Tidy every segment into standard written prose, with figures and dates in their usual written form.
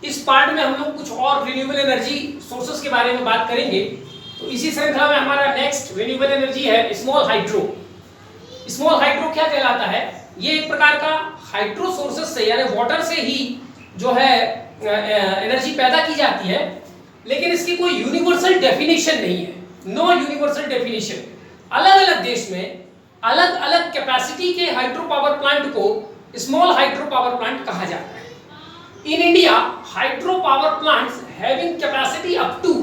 इस पार्ट में हम लोग कुछ और रिन्यूएबल एनर्जी सोर्सेस के बारे में बात करेंगे। तो इसी श्रृंखला में हमारा नेक्स्ट रिन्यूएबल एनर्जी है स्मॉल हाइड्रो। स्मॉल हाइड्रो क्या कहलाता है? ये एक प्रकार का हाइड्रो सोर्सेस से यानी वाटर से ही जो है एनर्जी पैदा की जाती है, लेकिन इसकी कोई यूनिवर्सल डेफिनेशन नहीं है। No universal definition. अलग अलग देश में अलग अलग कैपेसिटी के हाइड्रो पावर प्लांट को स्मॉल हाइड्रो पावर प्लांट कहा जाता है। In India, hydro power plants having capacity up to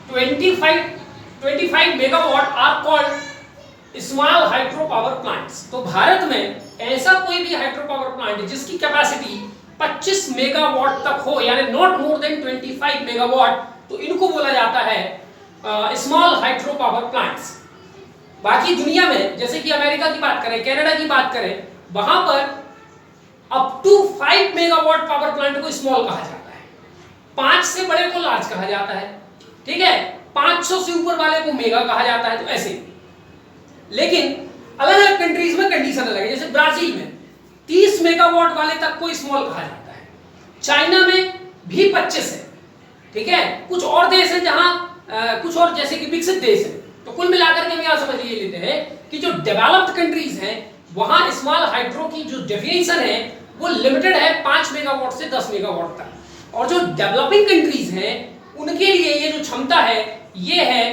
25 megawatt are called small hydro power plants। तो भारत में ऐसा कोई भी हाइड्रो पावर प्लांट जिसकी कैपेसिटी 25 मेगावाट तक हो, यानी नॉट मोर देन 25 मेगावाट, तो इनको बोला जाता है स्मॉल हाइड्रो पावर प्लांट्स। बाकी दुनिया में जैसे कि अमेरिका की बात करें, कनाडा की बात करें, वहां पर up to 5 megawatt power plant को स्मॉल कहा जाता है, 5 से बड़े को लार्ज कहा जाता है, ठीक है, 500 से ऊपर वाले को मेगा कहा जाता है। तो ऐसे, लेकिन अलग अलग कंट्रीज में कंडीशन अलग है। जैसे ब्राजील में 30 मेगावाट वाले तक को स्मॉल कहा जाता है, चाइना में भी 25 है, ठीक है। कुछ और देश है जहां कुछ और जैसे कि विकसित देश है। तो कुल मिलाकर के हम यहां समझ ये लेते हैं कि जो डेवलप्ड कंट्रीज हैं वहां स्मॉल हाइड्रो की जो डेफिनेशन है वो लिमिटेड है 5 मेगावाट से 10 मेगावाट तक, और जो डेवलपिंग कंट्रीज हैं उनके लिए ये जो क्षमता है ये है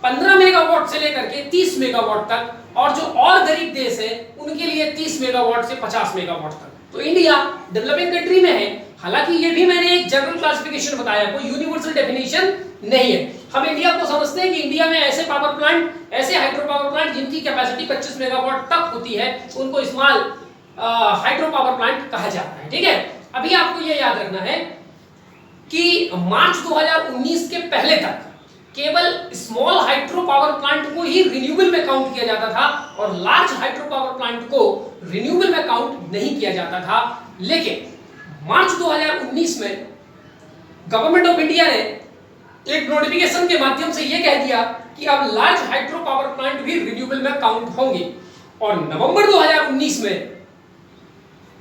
15 मेगावाट से लेकर के 30 मेगावाट तक, और जो और गरीब देश है उनके लिए 30 मेगावाट से 50 मेगावाट तक। तो इंडिया डेवलपिंग कंट्री में है, हालांकि ये भी मैंने एक जनरल क्लासिफिकेशन बताया, कोई यूनिवर्सल डेफिनेशन नहीं है। हम इंडिया को समझते हैं कि इंडिया में ऐसे पावर प्लांट, ऐसे हाइड्रो पावर प्लांट जिनकी कैपेसिटी 25 मेगावाट तक होती है, उनको स्मॉल हाइड्रो पावर प्लांट कहा जाता है, ठीक है। अभी आपको ये याद रखना है कि मार्च 2019 के पहले तक केवल स्मॉल हाइड्रो पावर प्लांट को ही रिन्यूएबल में काउंट किया जाता था और लार्ज हाइड्रो पावर प्लांट को रिन्यूएबल में काउंट नहीं किया जाता था। लेकिन मार्च 2019 में गवर्नमेंट ऑफ इंडिया ने एक नोटिफिकेशन के माध्यम से यह कह दिया कि अब लार्ज हाइड्रो पावर प्लांट भी रिन्यूएबल में काउंट होंगे, और नवंबर 2019 में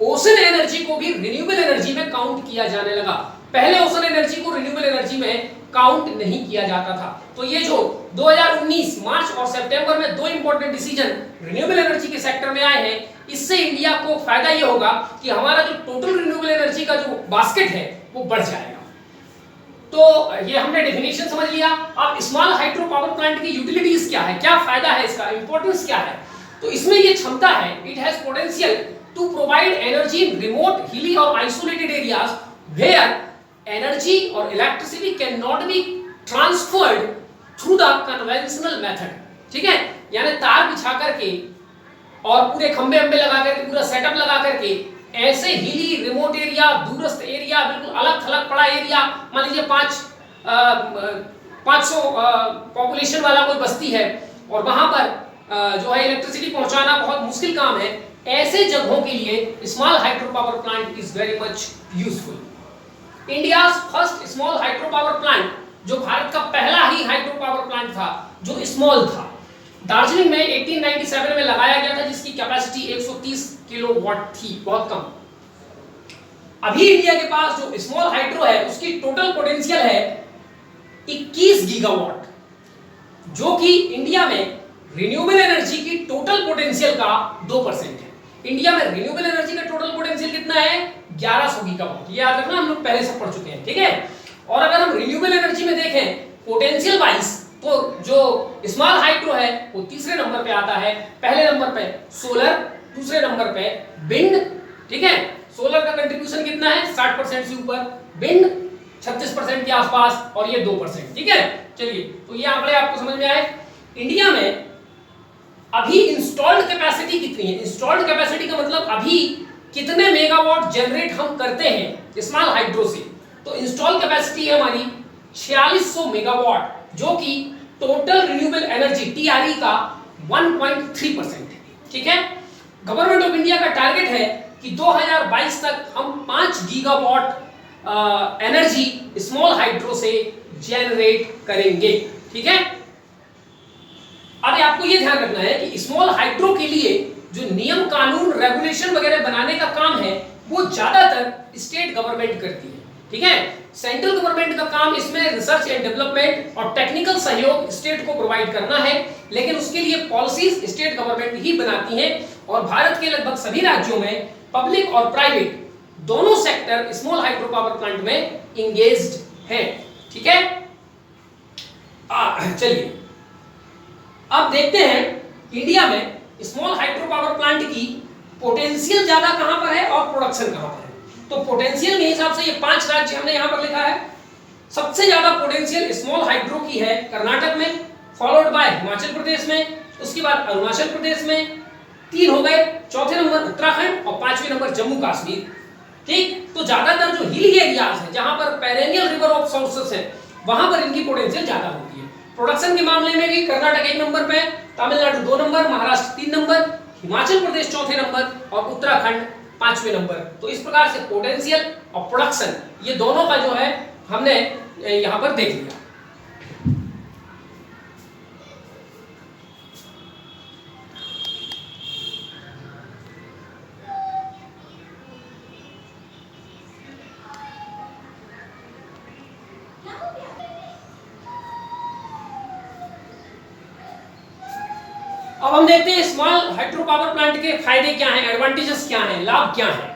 ओशन एनर्जी को भी रिन्यूएबल एनर्जी में काउंट किया जाने लगा। पहले ओशन एनर्जी को रिन्यूएबल एनर्जी में काउंट नहीं किया जाता था। तो ये जो 2019 मार्च और सितंबर में दो इंपॉर्टेंट डिसीजन रिन्यूएबल एनर्जी के सेक्टर में आए हैं, इससे इंडिया को फायदा ये होगा कि हमारा जो टोटल रिन्यूएबल एनर्जी का जो बास्केट है वो बढ़ जाएगा। तो ये हमने डेफिनेशन समझ लिया। अब स्मॉल हाइड्रो पावर प्लांट की यूटिलिटीज क्या है, क्या फायदा है इसका, इंपॉर्टेंस क्या है? तो इसमें ये क्षमता है, it has potential to provide energy in remote, hilly और आइसोलेटेड एरियाज वेयर एनर्जी और electricity can not be transferred through the conventional method, ठीक है। यानी तार बिछा करके और पूरे खंबे अंबे लगा करके, पूरा सेटअप लगा करके ऐसे हिली, रिमोट एरिया, दूरस्थ एरिया, बिल्कुल अलग थलग पड़ा एरिया, मान लीजिए 500 पॉपुलेशन वाला कोई बस्ती है और वहां पर जो है इलेक्ट्रिसिटी पहुंचाना बहुत मुश्किल काम है, ऐसे जगहों के लिए small hydro power plant is very much useful. India's first small hydro power plant, जो भारत का पहला ही हाइड्रो पावर प्लांट था जो स्मॉल था, दार्जिलिंग में 1897 में लगाया गया था, जिसकी कैपेसिटी 130 किलोवाट थी, बहुत कम। अभी इंडिया के पास जो स्मॉल हाइड्रो है उसकी टोटल पोटेंशियल है 21 गीगावाट, जो कि इंडिया में रिन्यूएबल एनर्जी की टोटल पोटेंशियल का 2% है। इंडिया में रिन्यूएबल एनर्जी का टोटल पोटेंशियल कितना है? 1100 गीगावाट। ये याद रखना, हम लोग पहले से पढ़ चुके हैं, ठीक है। और अगर हम रिन्यूएबल एनर्जी में देखें पोटेंशियल वाइज, तो जो स्मॉल हाइड्रो है वो तीसरे नंबर पे आता है। पहले नंबर पे सोलर, दूसरे नंबर पे विंड, ठीक है। सोलर का कंट्रीब्यूशन कितना है? 60% से ऊपर, विंड 36% के आसपास, और ये 2%, ठीक है। चलिए, तो ये आंकड़े आपको समझ में आए। इंडिया में अभी इंस्टॉल्ड कैपेसिटी कितनी है? इंस्टॉल्ड कैपेसिटी का मतलब अभी कितने मेगावाट जनरेट हम करते हैं स्मॉल हाइड्रो से। तो इंस्टॉल कैपेसिटी है हमारी 4600 मेगावाट, जो कि टोटल रिन्यूएबल एनर्जी टीआरई का 1.3% है, ठीक है। गवर्नमेंट ऑफ इंडिया का टारगेट है कि 2022 तक हम 5 गीगावाट एनर्जी स्मॉल हाइड्रो से जनरेट करेंगे, ठीक है। अब आपको यह ध्यान रखना है कि स्मॉल हाइड्रो के लिए जो नियम कानून रेगुलेशन वगैरह बनाने का काम है वो ज्यादातर स्टेट गवर्नमेंट करती है, ठीक है। सेंट्रल गवर्नमेंट का काम इसमें रिसर्च एंड डेवलपमेंट और टेक्निकल सहयोग स्टेट को प्रोवाइड करना है, लेकिन उसके लिए पॉलिसीज स्टेट गवर्नमेंट ही बनाती है। और भारत के लगभग सभी राज्यों में पब्लिक और प्राइवेट दोनों sector small hydro power plant में इंगेज्ड हैं, ठीक है। चलिए अब देखते हैं इंडिया में स्मॉल हाइड्रो पावर प्लांट की पोटेंशियल ज्यादा कहां पर है और प्रोडक्शन कहां पर है। तो पोटेंशियल के हिसाब से ये 5 राज्य हमने यहां पर लिखा है। सबसे ज्यादा पोटेंशियल स्मॉल हाइड्रो की है कर्नाटक में, फॉलोड बाय हिमाचल प्रदेश में, उसके बाद अरुणाचल प्रदेश में, 3 हो गए, चौथे नंबर उत्तराखंड और 5वें नंबर जम्मू कश्मीर, ठीक। तो ज्यादातर जो हिली एरियाज है जहां पर पेरेनियल रिवर ऑफ सोर्सेस है वहां पर इनकी पोटेंशियल ज्यादा होती है। प्रोडक्शन के मामले में भी कर्नाटक 1 नंबर पे, तमिलनाडु 2 नंबर, महाराष्ट्र 3 नंबर, हिमाचल प्रदेश चौथे नंबर और उत्तराखंड 5वें नंबर। तो इस प्रकार से पोटेंशियल और प्रोडक्शन ये दोनों का जो है हमने यहां पर देख लिया। अब हम देखते हैं स्मॉल हाइड्रो पावर प्लांट के फायदे क्या हैं, एडवांटेजेस क्या हैं, लाभ क्या हैं।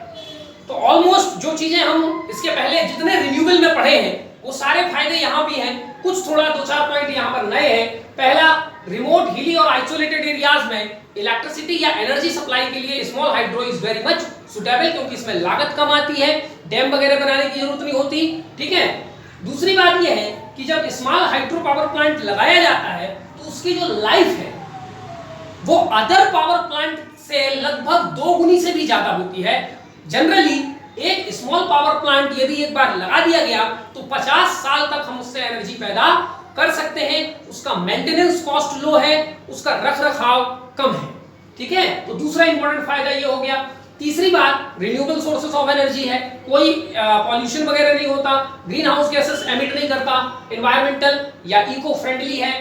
तो ऑलमोस्ट जो चीजें हम इसके पहले जितने रिन्यूएबल में पढ़े हैं वो सारे फायदे यहाँ भी हैं। कुछ थोड़ा 2-4 पॉइंट यहाँ पर नए हैं। पहला, रिमोट, हिली और आइसोलेटेड एरियाज में इलेक्ट्रिसिटी या एनर्जी सप्लाई के लिए small hydro is very much suitable, क्योंकि इसमें लागत कम आती है, डैम वगैरह बनाने की जरूरत नहीं होती, ठीक है। दूसरी बात यह है कि जब स्मॉल हाइड्रो पावर प्लांट लगाया जाता है तो उसकी जो लाइफ है वो अदर पावर प्लांट से लगभग 2 गुनी से भी ज्यादा होती है। जनरली एक स्मॉल पावर प्लांट यदि एक बार लगा दिया गया तो 50 साल तक हम उससे एनर्जी पैदा कर सकते हैं। उसका मेंटेनेंस कॉस्ट लो है, उसका रखरखाव कम है, ठीक है। तो दूसरा इंपॉर्टेंट फायदा ये हो गया। तीसरी बात, रिन्यूएबल सोर्सेस ऑफ एनर्जी है, कोई पॉल्यूशन वगैरह नहीं होता, ग्रीन हाउस गैसेस एमिट नहीं करता, एनवायरमेंटल या इको फ्रेंडली है,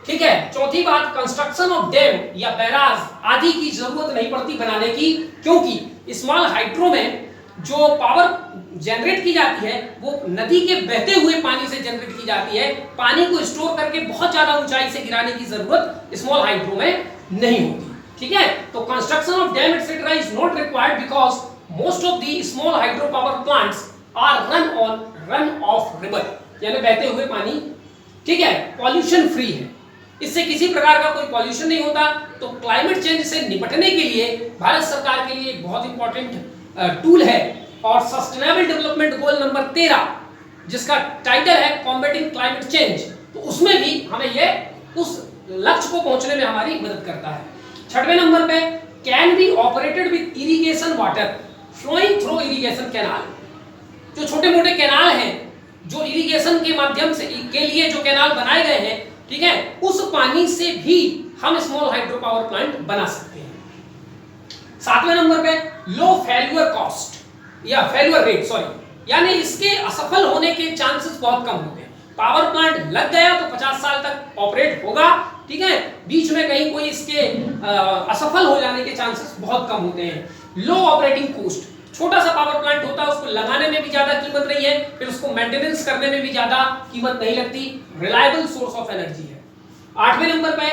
ठीक है। चौथी बात, कंस्ट्रक्शन ऑफ डैम या बैराज आदि की जरूरत नहीं पड़ती बनाने की, क्योंकि स्मॉल हाइड्रो में जो पावर जनरेट की जाती है वो नदी के बहते हुए पानी से जनरेट की जाती है। पानी को स्टोर करके बहुत ज्यादा ऊंचाई से गिराने की जरूरत स्मॉल हाइड्रो में नहीं होती, ठीक है। तो construction of dam etcetera is not required because most of the small hydro power plants are run of river, यानी बहते हुए पानी, ठीक है। पॉल्यूशन फ्री है, इससे किसी प्रकार का कोई पॉल्यूशन नहीं होता। तो क्लाइमेट चेंज से निपटने के लिए भारत सरकार के लिए एक बहुत इंपॉर्टेंट टूल है और सस्टेनेबल डेवलपमेंट गोल नंबर 13 जिसका टाइटल है कॉम्बैटिंग क्लाइमेट चेंज, तो उसमें भी हमें ये उस लक्ष्य को पहुंचने में हमारी मदद करता है। 6वें नंबर पे, can be operated with irrigation water flowing through irrigation canal. जो छोटे मोटे कैनाल हैं जो इरिगेशन के माध्यम से के लिए जो कैनाल बनाए गए हैं, ठीक है, उस पानी से भी हम स्मॉल हाइड्रो पावर प्लांट बना सकते हैं। 7वें नंबर पे, लो फेल्यूर कॉस्ट या फेल्यूर रेट, सॉरी, यानी इसके असफल होने के चांसेस बहुत कम होते हैं। पावर प्लांट लग गया तो 50 साल तक ऑपरेट होगा, ठीक है, बीच में कहीं कोई इसके असफल हो जाने के चांसेस बहुत कम होते हैं। लो ऑपरेटिंग कॉस्ट, छोटा सा पावर प्लांट होता है, उसको लगाने में भी ज्यादा कीमत नहीं है, फिर उसको मेंटेनेंस करने में भी ज्यादा कीमत नहीं लगती, रिलायबल सोर्स ऑफ एनर्जी है। 8वें नंबर पे,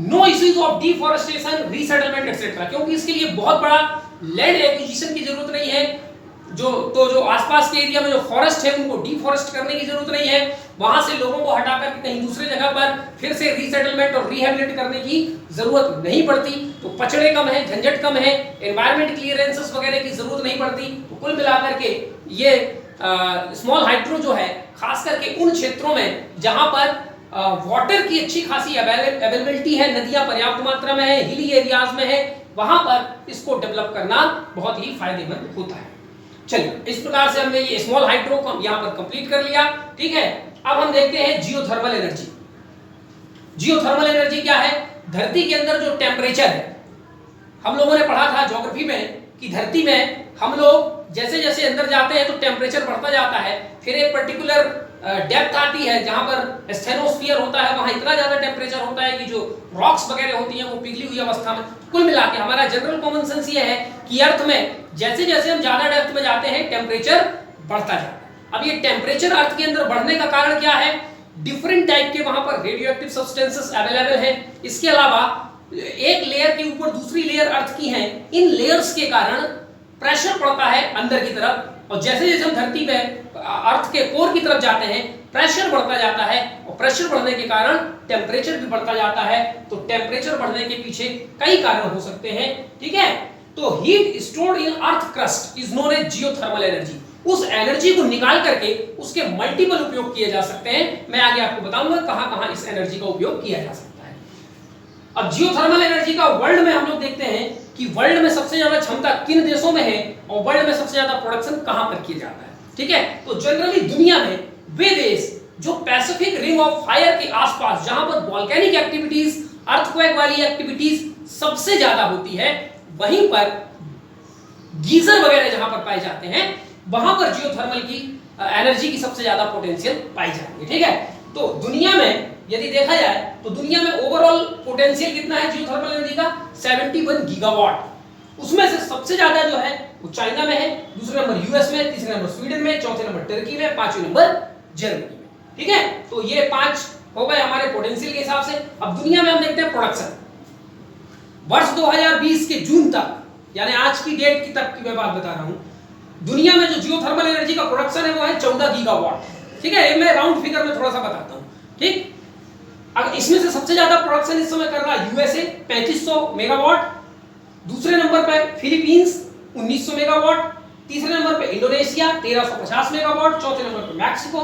no issues of deforestation, resettlement etcetera, क्योंकि इसके लिए बहुत बड़ा लैंड एक्विजिशन की जरूरत नहीं है। जो आसपास के एरिया में जो फॉरेस्ट है उनको डिफॉरेस्ट करने की जरूरत नहीं है, वहां से लोगों को हटाकर कहीं दूसरे जगह पर फिर से रीसेटलमेंट और रिहेबिलिट करने की जरूरत नहीं पड़ती। तो पचड़े कम है, झंझट कम है, एनवायरमेंट क्लियरेंसेस वगैरह की जरूरत नहीं पड़ती। तो कुल मिलाकर के ये स्मॉल हाइड्रो जो है खास करके उन क्षेत्रों में जहां पर वाटर की अच्छी खासी अवेलेबिलिटी है, नदियां पर्याप्त मात्रा में है, हिली एरियाज में है, वहां पर इसको डेवलप करना बहुत ही फायदेमंद होता है। चलिए, इस प्रकार से हमने ये स्मॉल हाइड्रो को यहां पर कंप्लीट कर लिया, ठीक है। अब हम देखते हैं जियोथर्मल एनर्जी। जियोथर्मल एनर्जी क्या है? धरती के अंदर जो टेम्परेचर है, हम लोगों ने पढ़ा था ज्योग्राफी में कि धरती में हम लोग जैसे जैसे अंदर जाते हैं तो टेम्परेचर बढ़ता जाता है, फिर एक पर्टिकुलर डेप्थ आती है जहां पर स्टेनोस्फीयर होता है, वहां इतना ज्यादा टेम्परेचर होता है कि जो रॉक्स वगैरह होती हैं वो पिघली हुई अवस्था में। कुल मिला के हमारा जनरल कॉमन सेंस ये है कि अर्थ में जैसे जैसे हम ज्यादा डेप्थ में जाते हैं टेम्परेचर बढ़ता जाता है। अब ये टेम्परेचर अर्थ के अंदर बढ़ने का कारण क्या है? डिफरेंट टाइप के वहां पर रेडियो एक्टिव सब्सटेंसेस अवेलेबल है। इसके अलावा एक लेयर के ऊपर दूसरी लेयर अर्थ की है, इन लेयर्स के कारण प्रेशर पड़ता है अंदर की तरफ, और जैसे जैसे हम धरती पे अर्थ के कोर की तरफ जाते हैं प्रेशर बढ़ता जाता है, और प्रेशर बढ़ने के कारण टेम्परेचर भी बढ़ता जाता है। तो टेम्परेचर बढ़ने के पीछे कई कारण हो सकते हैं, ठीक है। तो heat stored in earth crust is known as geothermal energy. उस एनर्जी को निकाल करके उसके मल्टीपल उपयोग किए जा सकते हैं। मैं आगे आपको बताऊंगा कहां-कहां इस एनर्जी का उपयोग किया जा सकता है। अब जियोथर्मल एनर्जी का वर्ल्ड में हम लोग देखते हैं कि वर्ल्ड में सबसे ज्यादा क्षमता किन देशों में है और वर्ल्ड में सबसे ज्यादा प्रोडक्शन कहां पर किया जाता है, ठीक है। तो जनरली दुनिया में वे देश जो पैसिफिक रिंग ऑफ फायर के आसपास, जहां पर वोल्केनिक एक्टिविटीज, अर्थक्वेक वाली एक्टिविटीज सबसे ज्यादा होती है, वहीं पर गीजर वगैरह जहां पर पाए जाते हैं, वहां पर जियोथर्मल की एनर्जी की सबसे ज्यादा पोटेंशियल पाई जाती है, ठीक है। तो दुनिया में यदि देखा जाए तो दुनिया में ओवरऑल पोटेंशियल कितना है जियोथर्मल एनर्जी का? 71 गीगावाट। उसमें से सबसे ज्यादा जो है वो चाइना में है, दूसरे नंबर यूएस में, तीसरे नंबर स्वीडन में, चौथे नंबर टर्की में, पांचवें नंबर जर्मनी में, ठीक है। तो ये 5 हो गए हमारे पोटेंशियल के हिसाब से। अब दुनिया में हम देखते हैं प्रोडक्शन। वर्ष 2020 के जून तक, यानी आज की डेट की तक की मैं बात बता रहा हूं, दुनिया में जो जियोथर्मल एनर्जी का प्रोडक्शन है वो है 14 गीगावाट, ठीक है। ये मैं राउंड फिगर में थोड़ा सा बताता हूं, ठीक। अब इसमें से सबसे ज्यादा प्रोडक्शन इस समय कर रहा है यूएसए 3500 मेगावाट, दूसरे नंबर पर फिलीपींस 1900 मेगावाट, तीसरे नंबर पे इंडोनेशिया 1350 मेगावाट, चौथे नंबर पे मैक्सिको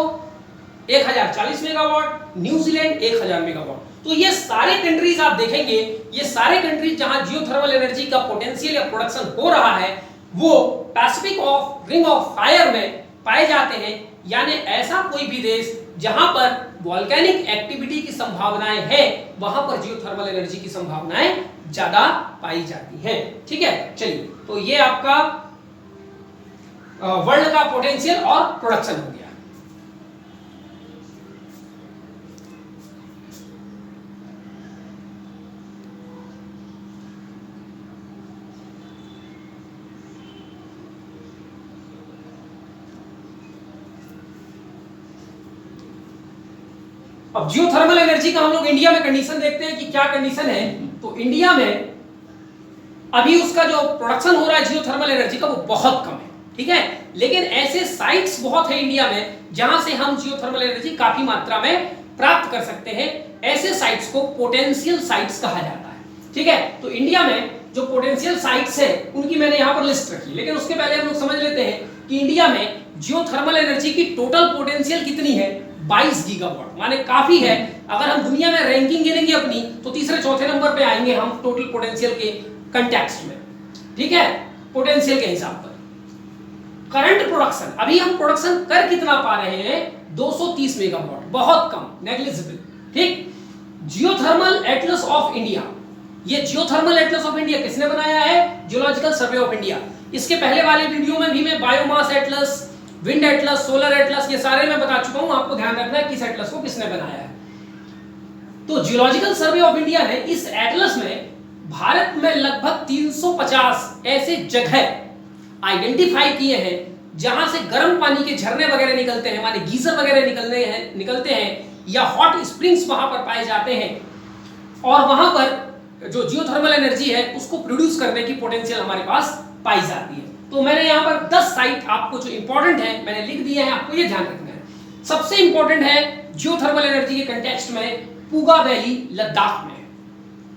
1040 मेगावाट, न्यूजीलैंड 1000 मेगावाट। तो ये सारे कंट्रीज आप देखेंगे, ये सारे कंट्रीज जहां जियोथर्मल एनर्जी का पोटेंशियल या प्रोडक्शन हो रहा है वो Pacific of ring of fire में पाए जाते हैं। यानी ऐसा कोई भी देश जहां पर वोल्केनिक एक्टिविटी की संभावनाएं है, वहां पर जियोथर्मल एनर्जी की संभावनाएं ज्यादा पाई जाती हैं, ठीक है। चलिए, तो ये आपका वर्ल्ड का पोटेंशियल और प्रोडक्शन हो गया। अब जियोथर्मल एनर्जी का हम लोग इंडिया में कंडीशन देखते हैं कि क्या कंडीशन है। तो इंडिया में अभी उसका जो प्रोडक्शन हो रहा है जियोथर्मल एनर्जी का वो बहुत कम है, ठीक है। लेकिन ऐसे साइट्स बहुत है इंडिया में जहां से हम जियोथर्मल एनर्जी काफी मात्रा में प्राप्त कर सकते हैं। ऐसे साइट्स को पोटेंशियल साइट्स कहा जाता है, ठीक है। तो इंडिया में जो पोटेंशियल साइट्स है उनकी मैंने यहां पर लिस्ट रखी, लेकिन उसके पहले हम लोग समझ लेते हैं कि इंडिया में जियोथर्मल एनर्जी की टोटल पोटेंशियल कितनी है? 22 गीगावाट, माने काफी है। अगर हम दुनिया में रैंकिंग गिनेंगे अपनी तो तीसरे चौथे नंबर पे आएंगे हम टोटल पोटेंशियल के कंटेक्स्ट में, ठीक है, पोटेंशियल के हिसाब पर। करंट प्रोडक्शन, अभी हम प्रोडक्शन कर कितना पा रहे हैं? 230 मेगावाट, बहुत कम, नेग्लिजिबल, ठीक। जियोथर्मल एटलस ऑफ इंडिया, ये जियोथर्मल एटलस ऑफ इंडिया किसने बनाया है? Geological survey of India. इसके पहले वाले वीडियो में भी मैं biomass Atlas, wind Atlas, solar Atlas, ये सारे मैं बता चुका हूं। आपको ध्यान रखना है किस एटलस को किसने बनाया है। तो जियोलॉजिकल सर्वे ऑफ इंडिया ने इस एटलस में भारत में लगभग 350 ऐसे जगह आइडेंटिफाई किए हैं जहां से गर्म पानी के झरने वगैरह निकलते हैं, माने गीजर वगैरह निकलते हैं या हॉट स्प्रिंग्स वहां पर पाए जाते हैं, और वहां पर जो जियोथर्मल एनर्जी है उसको प्रोड्यूस करने की पोटेंशियल हमारे पास पाई जाती है। तो मैंने यहाँ पर 10 साइट आपको जो इंपॉर्टेंट है मैंने लिख दिए हैं, आपको ये ध्यान रखना है। सबसे इंपॉर्टेंट है जियोथर्मल एनर्जी के कंटेक्स्ट में पुगा वैली लद्दाख में,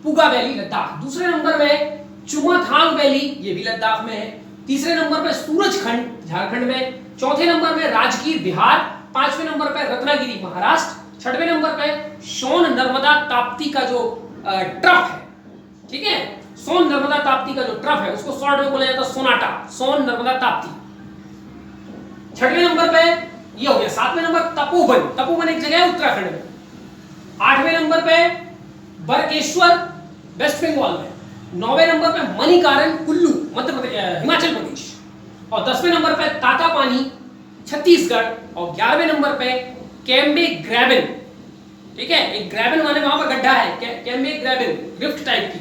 पुगा वैली लद्दाख। दूसरे नंबर में चुमाथांग वैली, ये भी लद्दाख में है। तीसरे नंबर पे सूरजखंड झारखंड में। चौथे नंबर में राजगीर बिहार। पांचवें नंबर पे रत्नागिरी महाराष्ट्र। छठवें नंबर पे सोन नर्मदा ताप्ती का जो ट्रफ है, ठीक है, सोन नर्मदा ताप्ती का जो ट्रफ है उसको शॉर्ट में बोला जाता है सोनाटा, सोन नर्मदा ताप्ती। छठवें नंबर पे ये हो गया। सातवें नंबर तपोवन, तपोवन एक जगह है उत्तराखंड में। आठवें नंबर पे बरकेश्वर वेस्ट बंगाल में। नौवें नंबर पे मणिकारण कुल्लू मध्य प्रदेश हिमाचल प्रदेश। और 10वें नंबर पे तातापानी छत्तीसगढ़। और 11वें नंबर पे कैम्बे ग्रैबन, ठीक है, एक ग्रैबन माने वहां पर गड्ढा है, कैम्बे ग्रैबन रिफ्ट टाइप की,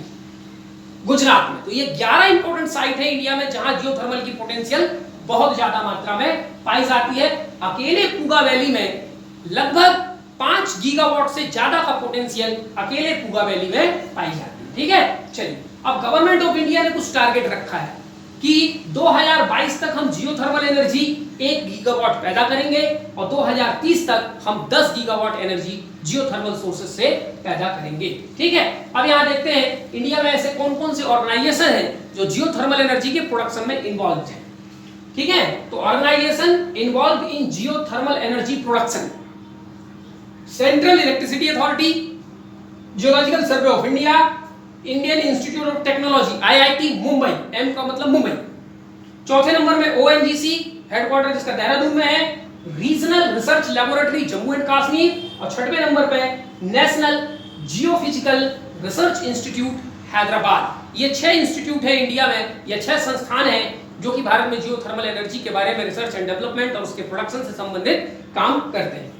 गुजरात में। तो ये 11 इंपॉर्टेंट साइट है इंडिया में जहां जियोथर्मल की पोटेंशियल बहुत ज्यादा मात्रा में पाई जाती है। अकेले पूगा वैली में लगभग 5 गीगावाट से ज्यादा का पोटेंशियल अकेले पूगा वैली में पाई जाती है। ठीक है, चलिए अब गवर्नमेंट ऑफ इंडिया ने कुछ टारगेट रखा है कि 2022 तक हम जियोथर्मल एनर्जी 1 गीगावाट पैदा करेंगे और 2030 तक हम 10 गीगावाट एनर्जी जियोथर्मल सोर्सेज से पैदा करेंगे। ठीक है, अब यहां देखते हैं इंडिया में ऐसे कौन कौन से ऑर्गेनाइजेशन हैं जो जियोथर्मल एनर्जी के प्रोडक्शन में इन्वॉल्व हैं। ठीक है, तो organization involve in geothermal energy production: central electricity authority, geological survey of India, Indian institute of technology IIT Mumbai, M का मतलब मुंबई। चौथे नंबर में ONGC हेडक्वार्टर जिसका देहरादून में है, regional research laboratory Jammu and Kashmir, और छठवें नंबर पे national geophysical research institute Hyderabad. ये 6 इंस्टीट्यूट है इंडिया में, ये 6 संस्थान हैं जो कि भारत में जियोथर्मल एनर्जी के बारे में रिसर्च एंड डेवलपमेंट और उसके प्रोडक्शन से संबंधित काम करते हैं।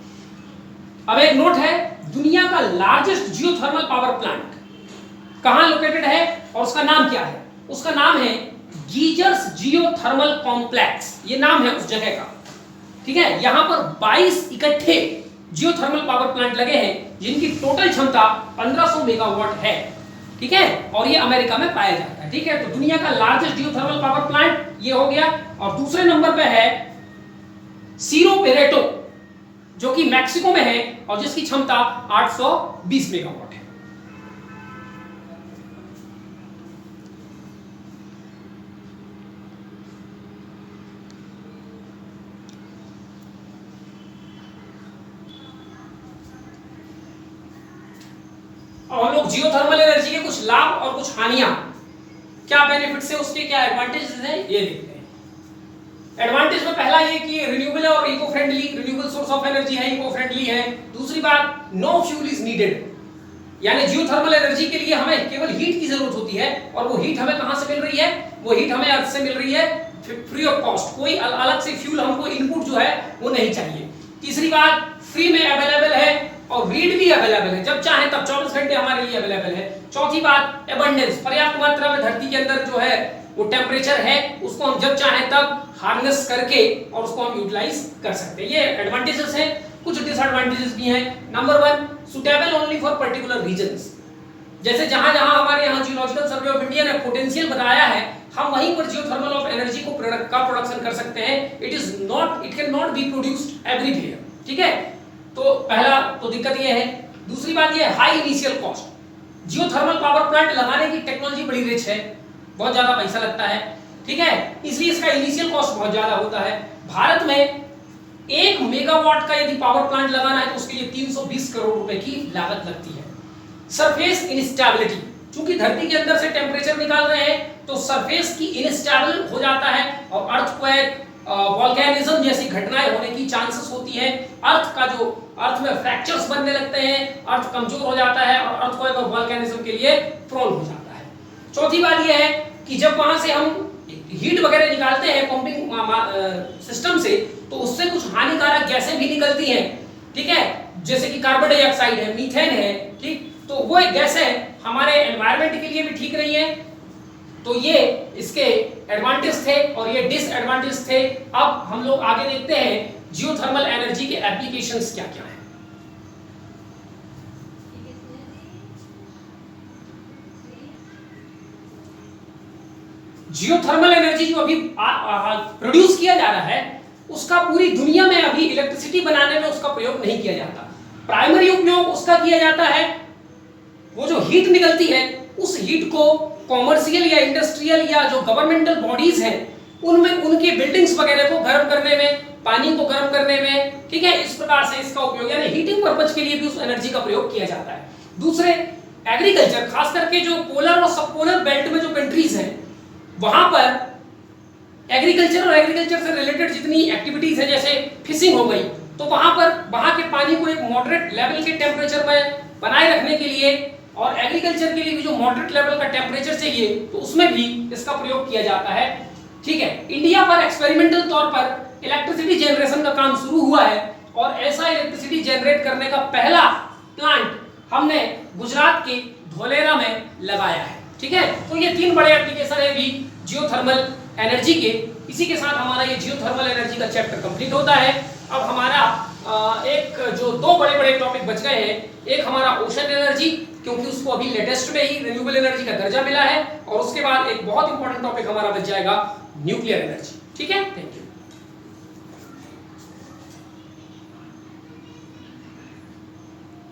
अब एक नोट है, दुनिया का लार्जेस्ट जियोथर्मल पावर प्लांट कहां लोकेटेड है और उसका नाम क्या है? उसका नाम है गीजर्स जियोथर्मल कॉम्प्लेक्स, ये नाम है उस जगह का। ठीक है, यहां पर 22 इकट्ठे जियोथर्मल पावर प्लांट लगे हैं जिनकी टोटल क्षमता 1500 मेगावाट है। ठीक है, और ये अमेरिका में पाया जाता है। ठीक है, तो दुनिया का लार्जेस्ट जियोथर्मल पावर प्लांट ये हो गया। और दूसरे नंबर पे है सीरो पेरेटो जो कि मैक्सिको में है और जिसकी क्षमता 820 मेगावाट है। और हम लोग जियोथर्मल एनर्जी के कुछ लाभ और कुछ हानियां, क्या बेनिफिट्स है उसके, क्या एडवांटेजेस हैं, ये देखते हैं। एडवांटेज में पहला ये कि रिन्यूएबल और eco friendly, renewable source of energy है, इको फ्रेंडली है। दूसरी बात, नो फ्यूल इज नीडेड, यानी जियोथर्मल एनर्जी के लिए हमें केवल हीट की जरूरत होती है और वो हीट हमें कहां से मिल रही है? वो हीट हमें अर्थ से मिल रही है फ्री ऑफ कॉस्ट, कोई अलग से फ्यूल हमको इनपुट जो है वो नहीं चाहिए। तीसरी बात, फ्री में अवेलेबल है और रीड भी अवेलेबल है, जब चाहे तब 24 घंटे हमारे लिए अवेलेबल है। चौथी बात, एबंडेंस, पर्याप्त मात्रा में धरती के अंदर जो है वो टेम्परेचर है, उसको हम जब चाहे तब हार्नेस करके और उसको हम यूटिलाइज कर सकते हैं। ये एडवांटेजेस हैं। कुछ डिसएडवांटेजेस भी हैं। Number 1, suitable only for particular reasons, जैसे जहां जहां हमारे यहाँ जियोलॉजिकल सर्वे ऑफ इंडिया ने पोटेंशियल बताया है, हम वहीं पर जियोथर्मल ऑफ एनर्जी को प्रोडक्शन कर सकते हैं। It can not be produced everywhere. ठीक है, तो पहला तो दिक्कत ये है। दूसरी बात ये high initial cost, geothermal power plant लगाने की टेक्नोलॉजी बड़ी रिच है, बहुत ज्यादा पैसा लगता है। ठीक है, इसलिए इसका इनिशियल कॉस्ट बहुत ज्यादा होता है। भारत में 1 मेगावाट का यदि पावर प्लांट लगाना है तो उसके लिए 320 करोड़ रुपए की लागत लगती है। सरफेस इंस्टेबिलिटी, चूंकि धरती के अंदर से टेम्परेचर निकाल रहे हैं तो सरफेस की इनस्टेबल हो जाता है और अर्थक्वेक, वोल्केनिज्म जैसी घटनाएं होने की चांसेस होती है। अर्थ में फ्रैक्चर्स बनने लगते हैं, अर्थ कमजोर हो जाता है और अर्थक्वेक और वोल्केनिज्म के लिए प्रोन हो जाता है। चौथी बात यह है कि जब वहां से हम हीट वगैरह निकालते हैं पंपिंग सिस्टम से, तो उससे कुछ हानिकारक गैसें भी निकलती हैं। ठीक है, जैसे कि कार्बन डाइऑक्साइड है, मीथेन है। ठीक, तो वो गैसें हमारे एनवायरनमेंट के लिए भी ठीक नहीं है। तो ये इसके एडवांटेज थे और ये डिसएडवांटेज थे। अब हम लोग आगे देखते हैं जियोथर्मल एनर्जी के एप्लीकेशंस क्या क्या हैं। जियोथर्मल एनर्जी जो अभी प्रोड्यूस किया जा रहा है उसका पूरी दुनिया में अभी इलेक्ट्रिसिटी बनाने में उसका प्रयोग नहीं किया जाता। प्राइमरी उपयोग उसका किया जाता है, वो जो हीट निकलती है उस हीट को कॉमर्शियल या इंडस्ट्रियल या जो गवर्नमेंटल बॉडीज हैं उनमें उनके बिल्डिंग्स वगैरह को गर्म करने में, पानी को गर्म करने में, ठीक है, इस प्रकार से इसका उपयोग, यानी हीटिंग पर्पज के लिए भी उस एनर्जी का प्रयोग किया जाता है। दूसरे, एग्रीकल्चर, खास करके जो पोलर और सब पोलर बेल्ट में जो कंट्रीज हैं वहां पर एग्रीकल्चर और एग्रीकल्चर से रिलेटेड जितनी एक्टिविटीज है, जैसे फिशिंग हो गई, तो वहां के पानी को एक मॉडरेट लेवल के टेम्परेचर में बनाए रखने के लिए और एग्रीकल्चर के लिए भी जो मॉडरेट लेवल का टेम्परेचर चाहिए तो उसमें भी इसका प्रयोग किया जाता है। ठीक है, इंडिया पर एक्सपेरिमेंटल तौर पर इलेक्ट्रिसिटी जनरेशन का काम शुरू हुआ है और ऐसा इलेक्ट्रिसिटी जनरेट करने का पहला प्लांट हमने गुजरात के धोलेरा में लगाया है। ठीक है, तो ये 3 बड़े एप्लीकेशन है भी जियोथर्मल एनर्जी के। इसी के साथ हमारा ये जियोथर्मल एनर्जी का चैप्टर कंप्लीट होता है। अब हमारा एक जो 2 बड़े बड़े टॉपिक बच गए हैं, एक हमारा ओशन एनर्जी, क्योंकि उसको अभी लेटेस्ट में ही रिन्यूएबल एनर्जी का दर्जा मिला है, और उसके बाद एक बहुत इंपॉर्टेंट टॉपिक हमारा बच जाएगा न्यूक्लियर एनर्जी। ठीक है, थैंक यू।